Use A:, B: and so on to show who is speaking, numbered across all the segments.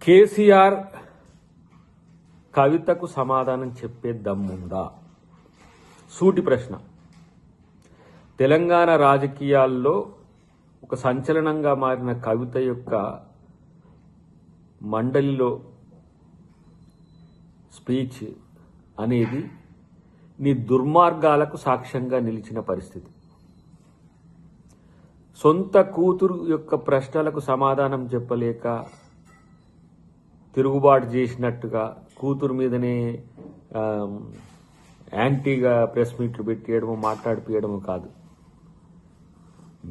A: కేసీఆర్ కవితకు సమాధానం చెప్పే దమ్ముందా? సూటి ప్రశ్న. తెలంగాణ రాజకీయాల్లో ఒక సంచలనంగా మారిన కవిత యొక్క మండలిలో స్పీచ్ అనేది నీ దుర్మార్గాలకు సాక్ష్యంగా నిలిచిన పరిస్థితి. సొంత కూతురు యొక్క ప్రశ్నలకు సమాధానం చెప్పలేక తిరుగుబాటు చేసినట్టుగా కూతురు మీదనే యాంటీగా ప్రెస్ మీట్లు పెట్టేయడము, మాట్లాడిపోయడము కాదు.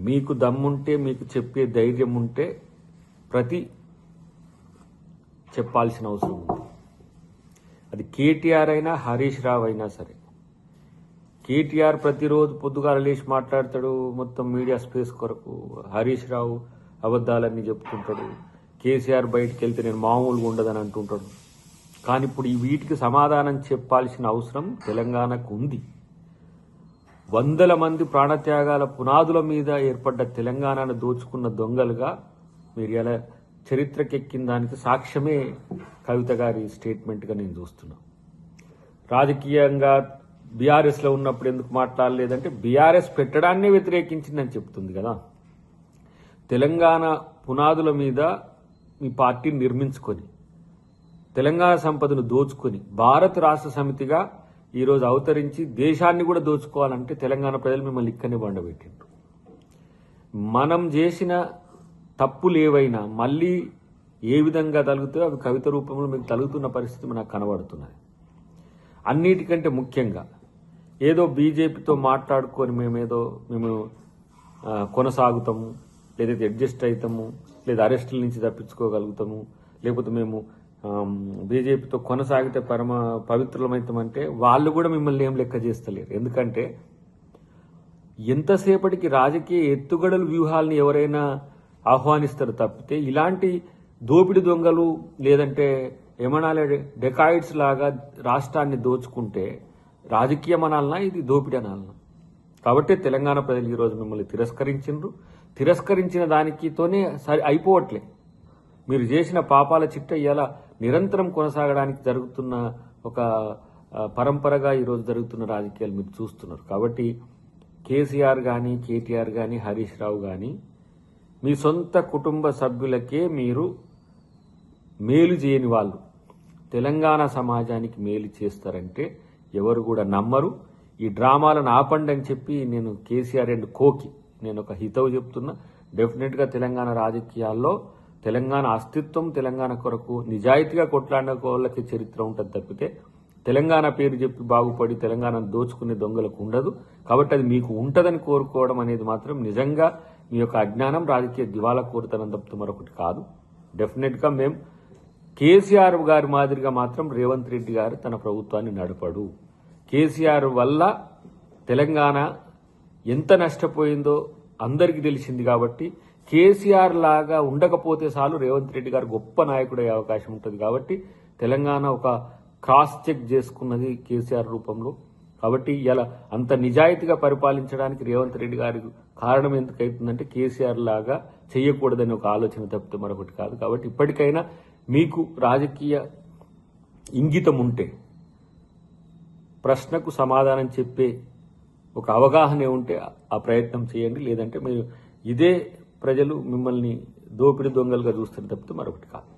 A: మీకు దమ్ముంటే, మీకు చెప్పే ధైర్యం ఉంటే చెప్పాల్సిన అవసరం ఉంది. అది కేటీఆర్ అయినా హరీష్ రావు అయినా సరే. కేటీఆర్ ప్రతిరోజు పొద్దుగాల లేచి మాట్లాడతాడు మొత్తం మీడియా స్పేస్ కొరకు. హరీష్ రావు అబద్ధాలన్నీ చెప్పుకుంటాడు. కేసీఆర్ బయటికి వెళ్తే నేను మామూలుగా ఉండదని అంటుంటాడు. కానీ ఇప్పుడు ఈ వీటికి సమాధానం చెప్పాల్సిన అవసరం తెలంగాణకు ఉంది. వందల మంది ప్రాణత్యాగాల పునాదుల మీద ఏర్పడ్డ తెలంగాణను దోచుకున్న దొంగలుగా మీరు ఎలా చరిత్రకెక్కిన దానికి సాక్ష్యమే కవిత గారి స్టేట్మెంట్గా నేను చూస్తున్నా. రాజకీయంగా బీఆర్ఎస్లో ఉన్నప్పుడు ఎందుకు మాట్లాడలేదంటే బీఆర్ఎస్ పెట్టడాన్నే వ్యతిరేకించిందని చెప్తుంది కదా. తెలంగాణ పునాదుల మీద మీ పార్టీని నిర్మించుకొని తెలంగాణ సంపదను దోచుకొని భారత రాష్ట్ర సమితిగా ఈరోజు అవతరించి దేశాన్ని కూడా దోచుకోవాలంటే తెలంగాణ ప్రజలు మిమ్మల్ని ఇక్కడనే బండబెట్టిండ్రు. మనం చేసిన తప్పులు ఏవైనా మళ్ళీ ఏ విధంగా తలుగుతాయో అవి కవిత రూపంలో మీకు తలుగుతున్న పరిస్థితి నాకు కనబడుతున్నది. అన్నిటికంటే ముఖ్యంగా ఏదో బీజేపీతో మాట్లాడుకొని మేము కొనసాగుతాము, లేదైతే అడ్జస్ట్ అవుతాము, లేదా అరెస్టుల నుంచి తప్పించుకోగలుగుతాము, లేకపోతే మేము బీజేపీతో కొనసాగితే పవిత్రమవుతామంటే వాళ్ళు కూడా మిమ్మల్ని ఏం లెక్క చేస్తలేరు. ఎందుకంటే ఎంతసేపటికి రాజకీయ ఎత్తుగడలు వ్యూహాలని ఎవరైనా ఆహ్వానిస్తారు తప్పితే ఇలాంటి దోపిడి దొంగలు లేదంటే ఏమనాలే డెకాయిడ్స్ లాగా రాష్ట్రాన్ని దోచుకుంటే రాజకీయం అనాలనా, ఇది దోపిడి అనాలనా? కాబట్టి తెలంగాణ ప్రజలు ఈరోజు మిమ్మల్ని తిరస్కరించిన దానికితోనే అయిపోవట్లే. మీరు చేసిన పాపాల చిట్ట ఇలా నిరంతరం కొనసాగడానికి జరుగుతున్న ఒక పరంపరగా ఈరోజు జరుగుతున్న రాజకీయాలు మీరు చూస్తున్నారు. కాబట్టి కేసీఆర్ కానీ, కేటీఆర్ కానీ, హరీష్ రావు కానీ మీ సొంత కుటుంబ సభ్యులకే మీరు మేలు చేయని వాళ్ళు తెలంగాణ సమాజానికి మేలు చేస్తారంటే ఎవరు కూడా నమ్మరు. ఈ డ్రామాలను ఆపండి అని చెప్పి నేను కేసీఆర్ అండ్ కోకి నేను ఒక హితవు చెప్తున్నా. డెఫినెట్గా తెలంగాణ రాజకీయాల్లో తెలంగాణ అస్తిత్వం, తెలంగాణ కొరకు నిజాయితీగా కొట్లాడిన వాళ్ళకి చరిత్ర ఉంటుంది తప్పితే తెలంగాణ పేరు చెప్పి బాగుపడి తెలంగాణను దోచుకునే దొంగలకు ఉండదు. కాబట్టి అది మీకు ఉంటుందని కోరుకోవడం అనేది మాత్రం నిజంగా మీ యొక్క అజ్ఞానం, రాజకీయ దివాలా కోరుతనం తప్పితే మరొకటి కాదు. డెఫినెట్గా మేము కేసీఆర్ గారి మాదిరిగా మాత్రం రేవంత్ రెడ్డి గారు తన ప్రభుత్వాన్ని నడపడు. కేసీఆర్ వల్ల తెలంగాణ ఎంత నష్టపోయిందో అందరికీ తెలిసింది. కాబట్టి కేసీఆర్ లాగా ఉండకపోతే చాలు రేవంత్ రెడ్డి గారు గొప్ప నాయకుడయ్యే అవకాశం ఉంటుంది. కాబట్టి తెలంగాణ ఒక క్రాస్ చెక్ చేసుకున్నది కేసీఆర్ రూపంలో. కాబట్టి ఇలా అంత నిజాయితీగా పరిపాలించడానికి రేవంత్ రెడ్డి గారి కారణం ఎందుకైతుందంటే కేసీఆర్ లాగా చేయకూడదని ఒక ఆలోచన తప్పితే మరొకటి కాదు. కాబట్టి ఇప్పటికైనా మీకు రాజకీయ ఇంగితం ఉంటే, ప్రశ్నకు సమాధానం చెప్పే ఒక అవగాహన ఉంటే ఆ ప్రయత్నం చేయండి. లేదంటే మీరు ఇదే ప్రజలు మిమ్మల్ని దోపిడి దొంగలుగా చూస్తారు తప్పితే మరొకటి కాదు.